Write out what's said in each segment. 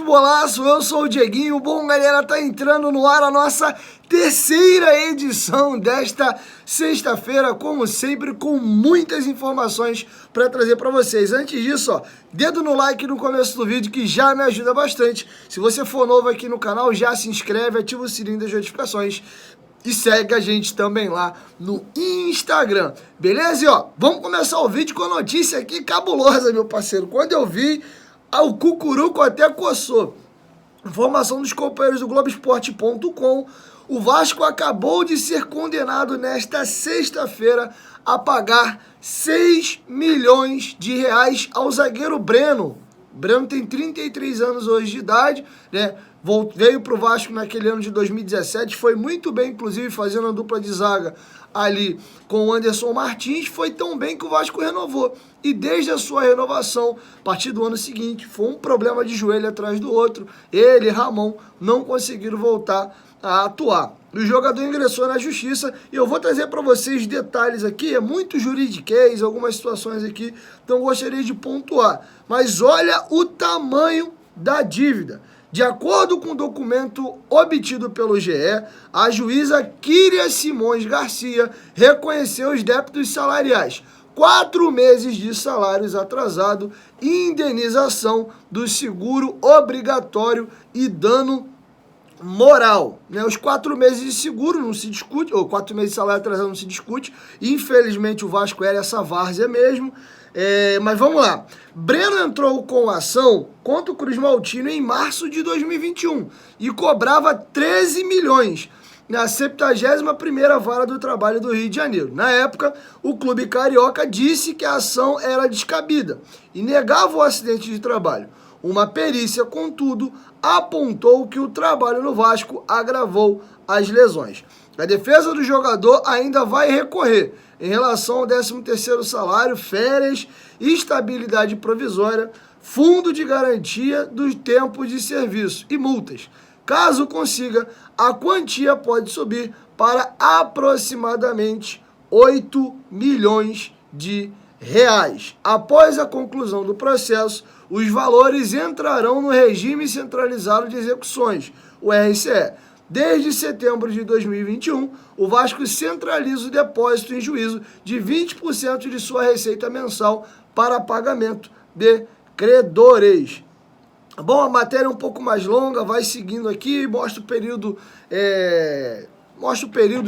Futebolaço, eu sou o Dieguinho. Bom, galera, tá entrando no ar a nossa terceira edição desta sexta-feira, como sempre, com muitas informações para trazer para vocês. Antes disso, ó, dedo no like no começo do vídeo que já me ajuda bastante. Se você for novo aqui no canal, já se inscreve, ativa o sininho das notificações e segue a gente também lá no Instagram, beleza? E ó, vamos começar o vídeo com a notícia aqui cabulosa, meu parceiro. Quando eu vi, o cucuruco até coçou. Informação dos companheiros do Globoesporte.com, o Vasco acabou de ser condenado nesta sexta-feira a pagar 6 milhões de reais ao zagueiro Breno. Breno tem 33 anos hoje de idade, né? Veio para o Vasco naquele ano de 2017, foi muito bem, inclusive, fazendo a dupla de zaga ali com o Anderson Martins, foi tão bem que o Vasco renovou. E desde a sua renovação, a partir do ano seguinte, foi um problema de joelho atrás do outro. Ele e Ramon não conseguiram voltar a atuar. O jogador ingressou na justiça e eu vou trazer para vocês detalhes aqui, é muito juridiquês, algumas situações aqui, então gostaria de pontuar. Mas olha o tamanho da dívida. De acordo com o documento obtido pelo GE, a juíza Kíria Simões Garcia reconheceu os débitos salariais, 4 meses de salários atrasados, indenização do seguro obrigatório e dano moral, né? Os 4 meses de seguro não se discute, ou 4 meses de salário atrasado não se discute. Infelizmente o Vasco era essa várzea mesmo. Mas vamos lá. Breno entrou com ação contra o Cruz Maltino em março de 2021 e cobrava 13 milhões na 71ª Vara do Trabalho do Rio de Janeiro. Na época, o clube carioca disse que a ação era descabida e negava o acidente de trabalho. Uma perícia, contudo, apontou que o trabalho no Vasco agravou as lesões. A defesa do jogador ainda vai recorrer em relação ao 13º salário, férias, estabilidade provisória, fundo de garantia dos tempos de serviço e multas. Caso consiga, a quantia pode subir para aproximadamente 8 milhões de reais. Após a conclusão do processo, os valores entrarão no Regime Centralizado de Execuções, o RCE. Desde setembro de 2021, o Vasco centraliza o depósito em juízo de 20% de sua receita mensal para pagamento de credores. Bom, a matéria é um pouco mais longa, vai seguindo aqui, mostra o período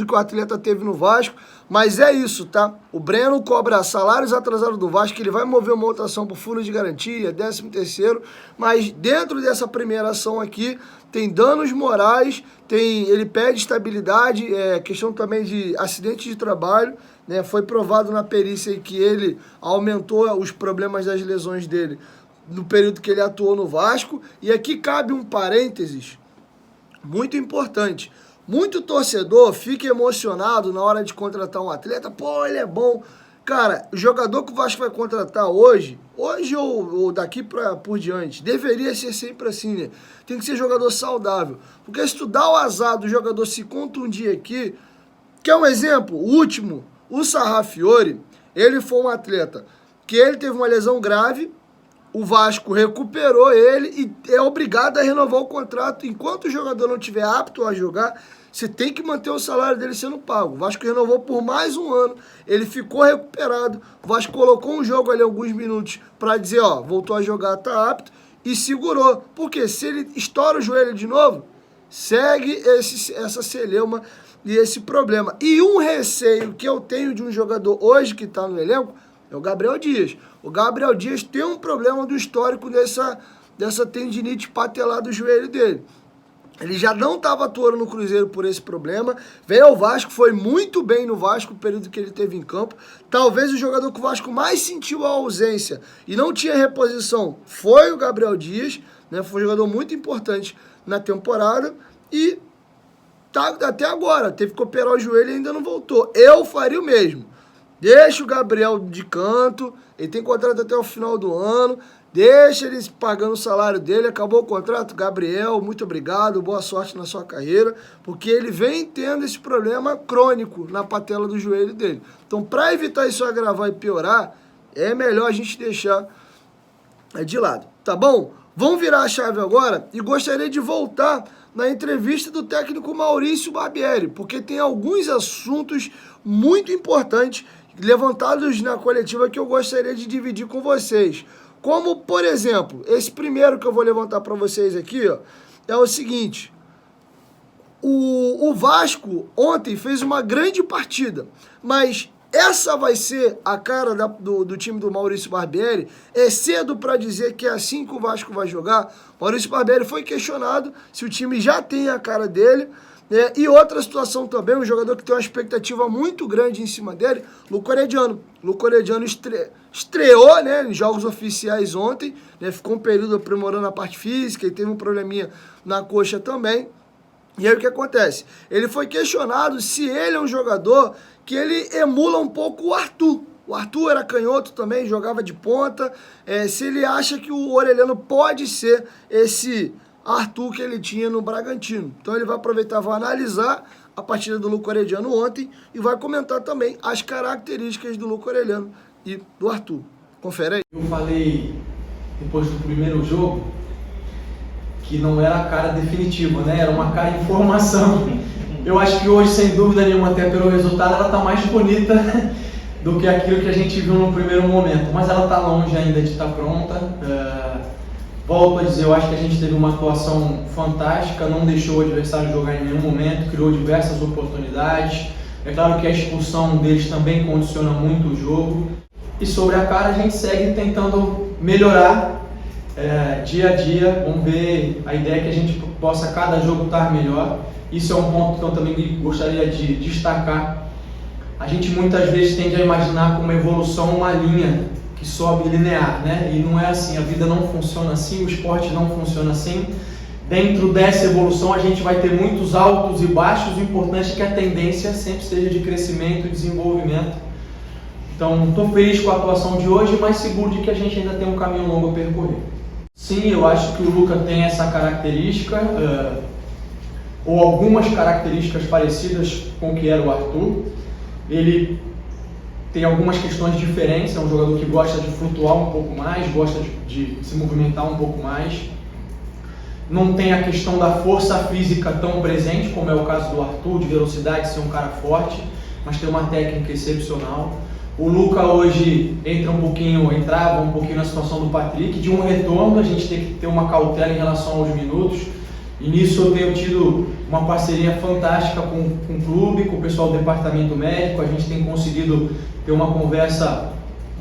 que o atleta teve no Vasco, mas é isso, tá? O Breno cobra salários atrasados do Vasco, ele vai mover uma outra ação para o fundo de garantia, 13º, mas dentro dessa primeira ação aqui, tem danos morais, ele pede estabilidade, questão também de acidente de trabalho, né? Foi provado na perícia que ele aumentou os problemas das lesões dele no período que ele atuou no Vasco, e aqui cabe um parênteses muito importante. Muito torcedor fica emocionado na hora de contratar um atleta. Pô, ele é bom. Cara, o jogador que o Vasco vai contratar hoje ou daqui por diante, deveria ser sempre assim, né? Tem que ser jogador saudável. Porque se tu dá o azar do jogador se contundir aqui, quer um exemplo? O último, o Sarrafiore, ele foi um atleta que ele teve uma lesão grave, o Vasco recuperou ele e é obrigado a renovar o contrato. Enquanto o jogador não estiver apto a jogar, você tem que manter o salário dele sendo pago. O Vasco renovou por mais um ano, ele ficou recuperado. O Vasco colocou um jogo ali alguns minutos para dizer, ó, voltou a jogar, tá apto, e segurou. Porque se ele estoura o joelho de novo, segue essa celeuma e esse problema. E um receio que eu tenho de um jogador hoje que está no elenco é o Gabriel Dias. O Gabriel Dias tem um problema do histórico dessa tendinite patelar do joelho dele. Ele já não estava atuando no Cruzeiro por esse problema, veio ao Vasco, foi muito bem no Vasco o período que ele teve em campo. Talvez o jogador que o Vasco mais sentiu a ausência e não tinha reposição foi o Gabriel Dias, né? Foi um jogador muito importante na temporada e tá até agora, teve que operar o joelho e ainda não voltou. Eu faria o mesmo. Deixa o Gabriel de canto, ele tem contrato até o final do ano, deixa ele pagando o salário dele, acabou o contrato. Gabriel, muito obrigado, boa sorte na sua carreira, porque ele vem tendo esse problema crônico na patela do joelho dele. Então, para evitar isso agravar e piorar, é melhor a gente deixar de lado, tá bom? Vamos virar a chave agora e gostaria de voltar na entrevista do técnico Maurício Barbieri, porque tem alguns assuntos muito importantes levantados na coletiva que eu gostaria de dividir com vocês. Como, por exemplo, esse primeiro que eu vou levantar para vocês aqui, ó, é o seguinte: o Vasco ontem fez uma grande partida, mas essa vai ser a cara do time do Maurício Barbieri? É cedo para dizer que é assim que o Vasco vai jogar? Maurício Barbieri foi questionado se o time já tem a cara dele, né? E outra situação também, um jogador que tem uma expectativa muito grande em cima dele, Luco Herediano. Luco Herediano estreou, né, em jogos oficiais ontem, né, ficou um período aprimorando a parte física e teve um probleminha na coxa também. E aí o que acontece? Ele foi questionado se ele é um jogador que ele emula um pouco o Arthur. O Arthur era canhoto também, jogava de ponta. Se ele acha que o Orelhano pode ser esse Arthur que ele tinha no Bragantino. Então ele vai aproveitar, vai analisar a partida do Luco Herediano ontem e vai comentar também as características do Luco Herediano e do Arthur. Confere aí. Eu falei depois do primeiro jogo que não era a cara definitiva, né? Era uma cara em formação. Eu acho que hoje, sem dúvida nenhuma, até pelo resultado, ela está mais bonita do que aquilo que a gente viu no primeiro momento. Mas ela está longe ainda de estar pronta. Volto a dizer, eu acho que a gente teve uma atuação fantástica, não deixou o adversário jogar em nenhum momento, criou diversas oportunidades. É claro que a expulsão deles também condiciona muito o jogo. E sobre a cara, a gente segue tentando melhorar dia a dia. Vamos ver, a ideia é que a gente possa cada jogo estar melhor. Isso é um ponto que eu também gostaria de destacar. A gente muitas vezes tende a imaginar como evolução uma linha que sobe linear, né? E não é assim, a vida não funciona assim, o esporte não funciona assim. Dentro dessa evolução a gente vai ter muitos altos e baixos, o importante é que a tendência sempre seja de crescimento e desenvolvimento. Então, estou feliz com a atuação de hoje, mas seguro de que a gente ainda tem um caminho longo a percorrer. Sim, eu acho que o Luca tem essa característica, ou algumas características parecidas com o que era o Arthur. Ele tem algumas questões diferentes, é um jogador que gosta de flutuar um pouco mais, gosta de se movimentar um pouco mais. Não tem a questão da força física tão presente, como é o caso do Arthur, de velocidade, ser um cara forte, mas tem uma técnica excepcional. O Luca hoje entrava um pouquinho na situação do Patrick, de um retorno, a gente tem que ter uma cautela em relação aos minutos. E nisso eu tenho tido uma parceria fantástica com o clube, com o pessoal do departamento médico. A gente tem conseguido ter uma conversa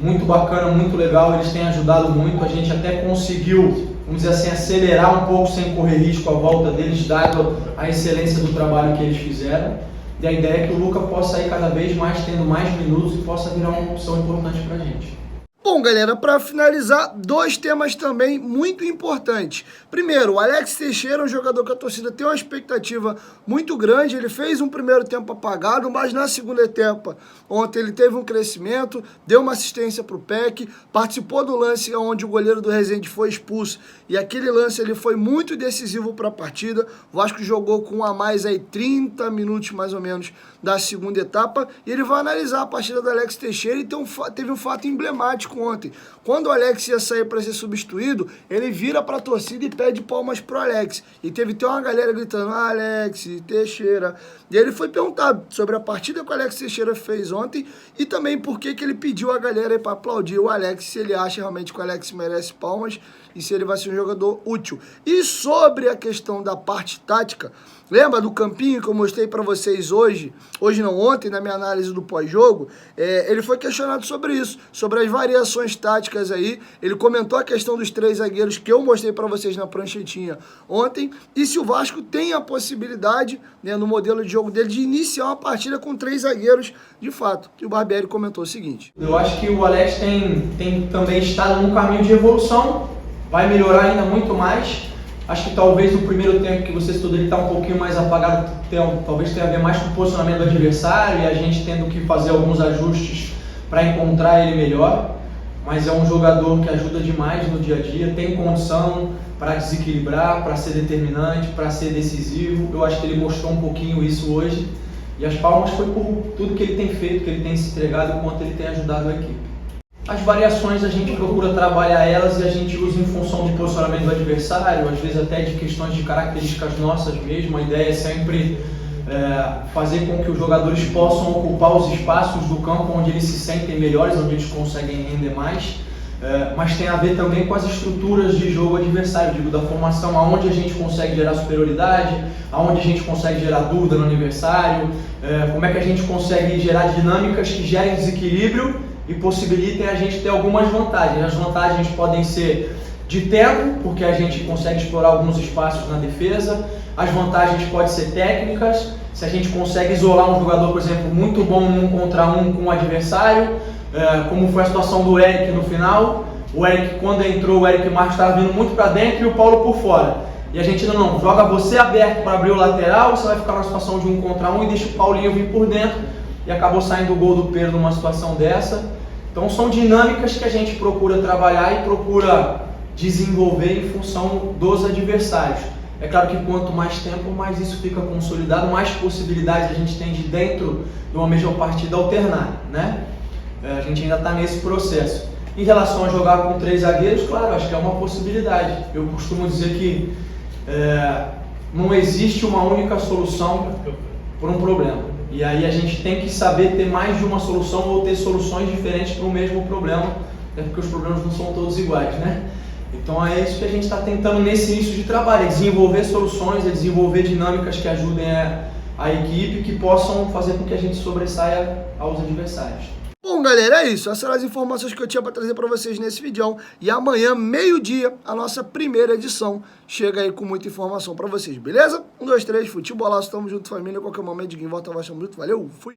muito bacana, muito legal. Eles têm ajudado muito. A gente até conseguiu, vamos dizer assim, acelerar um pouco sem correr risco a volta deles, dado a excelência do trabalho que eles fizeram. E a ideia é que o Luca possa sair cada vez mais, tendo mais minutos e possa virar uma opção importante para a gente. Bom, galera, para finalizar, dois temas também muito importantes. Primeiro, o Alex Teixeira é um jogador que a torcida tem uma expectativa muito grande. Ele fez um primeiro tempo apagado, mas na segunda etapa, ontem ele teve um crescimento, deu uma assistência para o Peck, participou do lance onde o goleiro do Resende foi expulso, e aquele lance ele foi muito decisivo para a partida. O Vasco jogou com a mais aí 30 minutos mais ou menos da segunda etapa, e ele vai analisar a partida do Alex Teixeira e teve um fato emblemático ontem. Quando o Alex ia sair para ser substituído, ele vira para a torcida e pede palmas pro Alex. E teve até uma galera gritando, Alex Teixeira. E ele foi perguntado sobre a partida que o Alex Teixeira fez ontem e também por que ele pediu a galera para aplaudir o Alex, se ele acha realmente que o Alex merece palmas e se ele vai ser um jogador útil. E sobre a questão da parte tática, lembra do campinho que eu mostrei para vocês ontem, na minha análise do pós-jogo? Ele foi questionado sobre isso, sobre as variações táticas aí. Ele comentou a questão dos 3 zagueiros que eu mostrei para vocês na pranchetinha ontem. E se o Vasco tem a possibilidade, né, no modelo de jogo dele, de iniciar uma partida com 3 zagueiros de fato. E o Barbieri comentou o seguinte: eu acho que o Alex tem também estado num caminho de evolução, vai melhorar ainda muito mais. Acho que talvez no primeiro tempo que você estudou ele está um pouquinho mais apagado, talvez tenha a ver mais com o posicionamento do adversário e a gente tendo que fazer alguns ajustes para encontrar ele melhor. Mas é um jogador que ajuda demais no dia a dia, tem condição para desequilibrar, para ser determinante, para ser decisivo. Eu acho que ele mostrou um pouquinho isso hoje. E as palmas foi por tudo que ele tem feito, que ele tem se entregado e o quanto ele tem ajudado a equipe. As variações a gente procura trabalhar elas e a gente usa em função do posicionamento do adversário, às vezes até de questões de características nossas mesmo. A ideia é sempre fazer com que os jogadores possam ocupar os espaços do campo onde eles se sentem melhores, onde eles conseguem render mais. Mas tem a ver também com as estruturas de jogo adversário, digo, da formação, aonde a gente consegue gerar superioridade, aonde a gente consegue gerar dúvida no adversário, como é que a gente consegue gerar dinâmicas que gerem desequilíbrio e possibilitem a gente ter algumas vantagens. As vantagens podem ser de tempo, porque a gente consegue explorar alguns espaços na defesa. As vantagens podem ser técnicas, se a gente consegue isolar um jogador, por exemplo, muito bom num contra um com o adversário, como foi a situação do Eric no final. O Eric, quando entrou, o Eric Marques estava vindo muito para dentro e o Paulo por fora. E a gente não, joga você aberto para abrir o lateral, você vai ficar numa situação de um contra um e deixa o Paulinho vir por dentro. E acabou saindo o gol do Pedro numa situação dessa. Então são dinâmicas que a gente procura trabalhar e procura desenvolver em função dos adversários. É claro que quanto mais tempo, mais isso fica consolidado, mais possibilidades a gente tem de dentro de uma mesma partida alternar, né? A gente ainda está nesse processo. Em relação a jogar com 3 zagueiros, claro, acho que é uma possibilidade. Eu costumo dizer que não existe uma única solução para um problema. E aí a gente tem que saber ter mais de uma solução ou ter soluções diferentes para o mesmo problema, até porque os problemas não são todos iguais, né? Então é isso que a gente está tentando nesse início de trabalho, é desenvolver soluções, é desenvolver dinâmicas que ajudem a equipe, que possam fazer com que a gente sobressaia aos adversários. Bom, galera, é isso. Essas eram as informações que eu tinha para trazer para vocês nesse vídeo. E amanhã, meio-dia, a nossa primeira edição chega aí com muita informação para vocês, beleza? 1, 2, 3, futebolaço, tamo junto, família. Qualquer momento, de quem volta, vai, tamo junto. Valeu, fui!